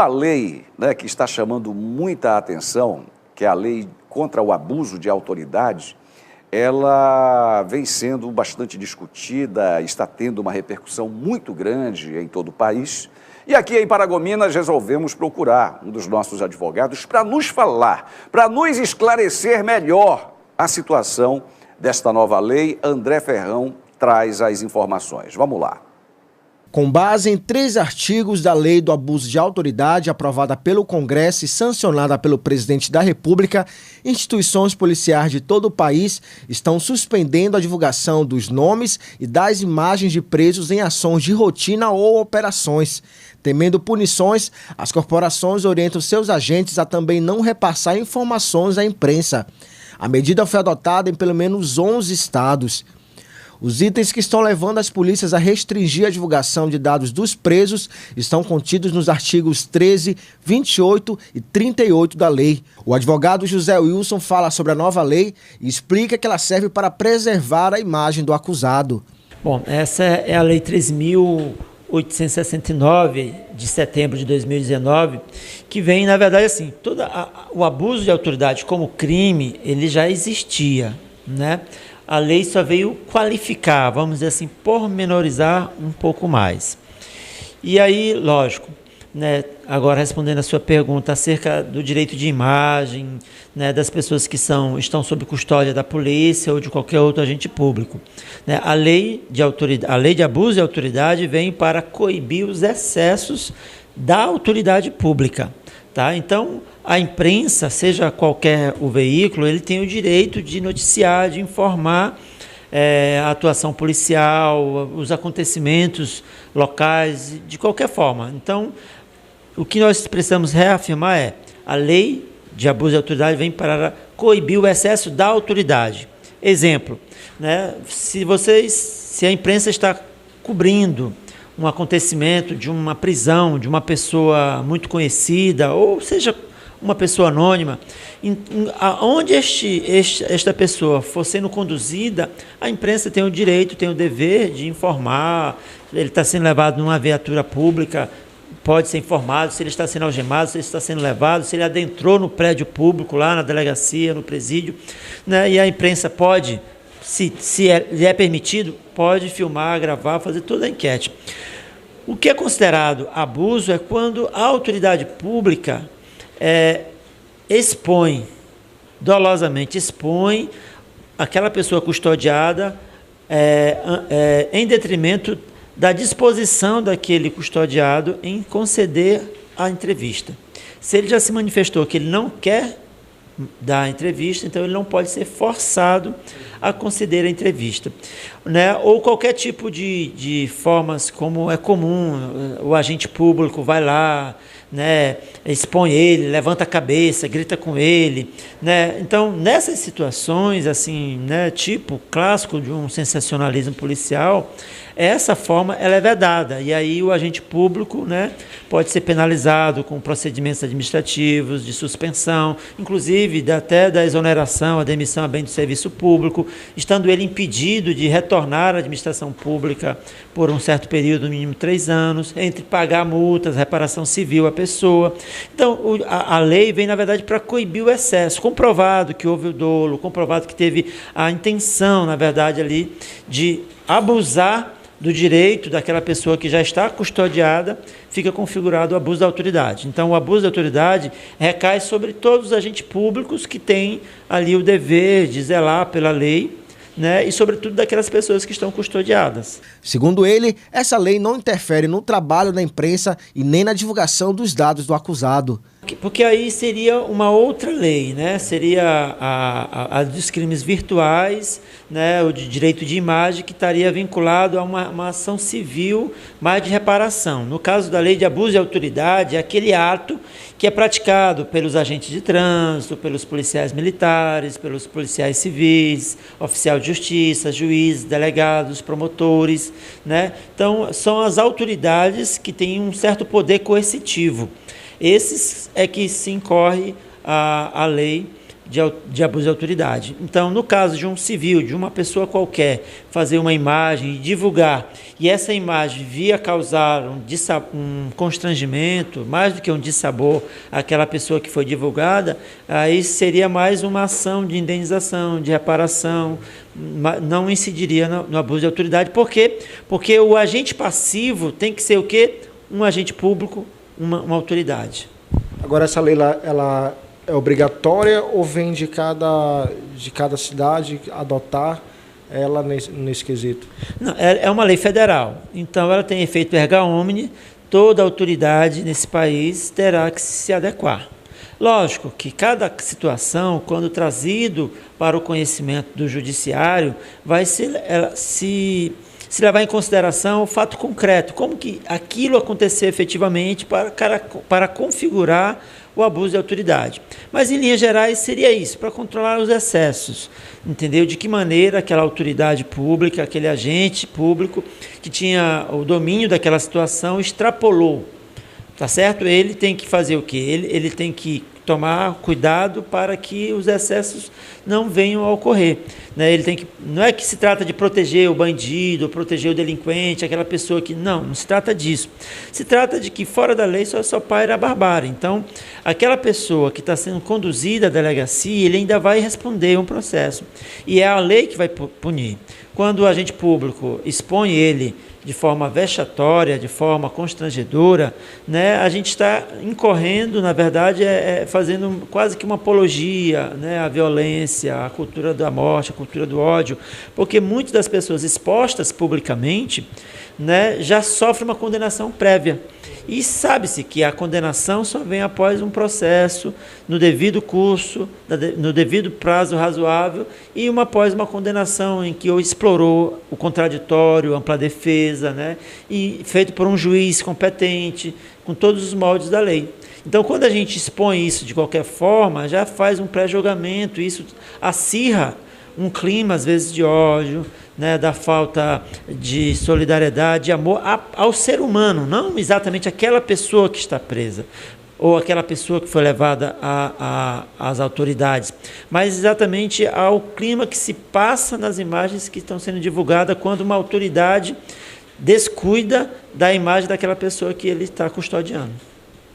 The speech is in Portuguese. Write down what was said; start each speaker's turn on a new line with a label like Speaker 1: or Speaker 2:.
Speaker 1: uma lei, né, que está chamando muita atenção, que é a lei contra o abuso de autoridade. Ela vem sendo bastante discutida, está tendo uma repercussão muito grande em todo o país. E aqui em Paragominas resolvemos procurar um dos nossos advogados para nos falar, para nos esclarecer melhor a situação desta nova lei. André Ferrão traz as informações. Vamos lá.
Speaker 2: Com base em 3 artigos da Lei do Abuso de Autoridade, aprovada pelo Congresso e sancionada pelo Presidente da República, instituições policiais de todo o país estão suspendendo a divulgação dos nomes e das imagens de presos em ações de rotina ou operações. Temendo punições, as corporações orientam seus agentes a também não repassar informações à imprensa. A medida foi adotada em pelo menos 11 estados. Os itens que estão levando as polícias a restringir a divulgação de dados dos presos estão contidos nos artigos 13, 28 e 38 da lei. O advogado José Wilson fala sobre a nova lei e explica que ela serve para preservar a imagem do acusado.
Speaker 3: Bom, essa é a Lei 3.869, de setembro de 2019, que vem, na verdade, assim, o abuso de autoridade como crime, ele já existia, né? A lei só veio qualificar, vamos dizer assim, pormenorizar um pouco mais. E aí, lógico, né, agora respondendo a sua pergunta acerca do direito de imagem, né, das pessoas que estão sob custódia da polícia ou de qualquer outro agente público, né, a lei de abuso de autoridade vem para coibir os excessos da autoridade pública. Tá? Então, a imprensa, seja qualquer o veículo, ele tem o direito de noticiar, de informar a atuação policial, os acontecimentos locais, de qualquer forma. Então, o que nós precisamos reafirmar é: a lei de abuso de autoridade vem para coibir o excesso da autoridade. Exemplo, né? Se a imprensa está cobrindo um acontecimento de uma prisão de uma pessoa muito conhecida, ou seja, uma pessoa anônima, aonde esta pessoa for sendo conduzida, a imprensa tem o direito, tem o dever de informar. Ele está sendo levado numa viatura pública, pode ser informado se ele está sendo algemado, se ele está sendo levado, se ele adentrou no prédio público, lá na delegacia, no presídio, né? E a imprensa pode, se lhe é permitido, pode filmar, gravar, fazer toda a enquete. O que é considerado abuso é quando a autoridade pública dolosamente expõe aquela pessoa custodiada em detrimento da disposição daquele custodiado em conceder a entrevista. Se ele já se manifestou que ele não quer dar a entrevista, então ele não pode ser forçado a conceder a entrevista, né? Ou qualquer tipo de formas, como é comum, o agente público vai lá, né, expõe ele, levanta a cabeça, grita com ele, né? Então, nessas situações, assim, né, tipo clássico de um sensacionalismo policial, essa forma ela é vedada, e aí o agente público, né, pode ser penalizado com procedimentos administrativos, de suspensão, inclusive até da exoneração, a demissão a bem do serviço público, estando ele impedido de retornar à administração pública por um certo período, no mínimo 3 anos, entre pagar multas, reparação civil à pessoa. Então, a lei vem, na verdade, para coibir o excesso, comprovado que houve o dolo, comprovado que teve a intenção, na verdade, ali, de abusar do direito daquela pessoa que já está custodiada, fica configurado o abuso da autoridade. Então, o abuso da autoridade recai sobre todos os agentes públicos que têm ali o dever de zelar pela lei, né, e sobretudo daquelas pessoas que estão custodiadas.
Speaker 2: Segundo ele, essa lei não interfere no trabalho da imprensa e nem na divulgação dos dados do acusado.
Speaker 3: Porque aí seria uma outra lei, né? Seria a dos crimes virtuais, né? O de direito de imagem, que estaria vinculado a uma ação civil mais de reparação. No caso da lei de abuso de autoridade, é aquele ato que é praticado pelos agentes de trânsito, pelos policiais militares, pelos policiais civis, oficial de justiça, juízes, delegados, promotores, né? Então, são as autoridades que têm um certo poder coercitivo. Esses é que se incorre a lei de abuso de autoridade. Então, no caso de um civil, de uma pessoa qualquer, fazer uma imagem e divulgar, e essa imagem via causar um constrangimento, mais do que um dissabor àquela pessoa que foi divulgada, aí seria mais uma ação de indenização, de reparação, não incidiria no abuso de autoridade. Por quê? Porque o agente passivo tem que ser o quê? Um agente público, uma autoridade.
Speaker 2: Agora, essa lei ela é obrigatória ou vem de cada cidade adotar ela nesse quesito?
Speaker 3: Não, é uma lei federal, então ela tem efeito erga omne, toda autoridade nesse país terá que se adequar. Lógico que cada situação, quando trazido para o conhecimento do judiciário, vai se levar em consideração o fato concreto, como que aquilo aconteceu efetivamente para configurar o abuso de autoridade. Mas, em linhas gerais, seria isso, para controlar os excessos, entendeu? De que maneira aquela autoridade pública, aquele agente público que tinha o domínio daquela situação extrapolou, tá certo? Ele tem que fazer o quê? Ele tem que tomar cuidado para que os excessos não venham a ocorrer, né? Não é que se trata de proteger o bandido, proteger o delinquente, aquela pessoa que... Não se trata disso. Se trata de que fora da lei só paira a barbárie. Então, aquela pessoa que está sendo conduzida à delegacia, ele ainda vai responder um processo. E é a lei que vai punir. Quando o agente público expõe ele de forma vexatória, de forma constrangedora, né, a gente está incorrendo, na verdade, fazendo quase que uma apologia, né, à violência, à cultura da morte, à cultura do ódio, porque muitas das pessoas expostas publicamente, né, já sofrem uma condenação prévia. E sabe-se que a condenação só vem após um processo, no devido curso, no devido prazo razoável, e após uma condenação em que explorou o contraditório, ampla defesa, né, e feito por um juiz competente, com todos os moldes da lei. Então, quando a gente expõe isso de qualquer forma, já faz um pré-julgamento, isso acirra um clima, às vezes, de ódio, né, da falta de solidariedade, de amor ao ser humano, não exatamente aquela pessoa que está presa, ou aquela pessoa que foi levada às autoridades, mas exatamente ao clima que se passa nas imagens que estão sendo divulgadas quando uma autoridade descuida da imagem daquela pessoa que ele está custodiando.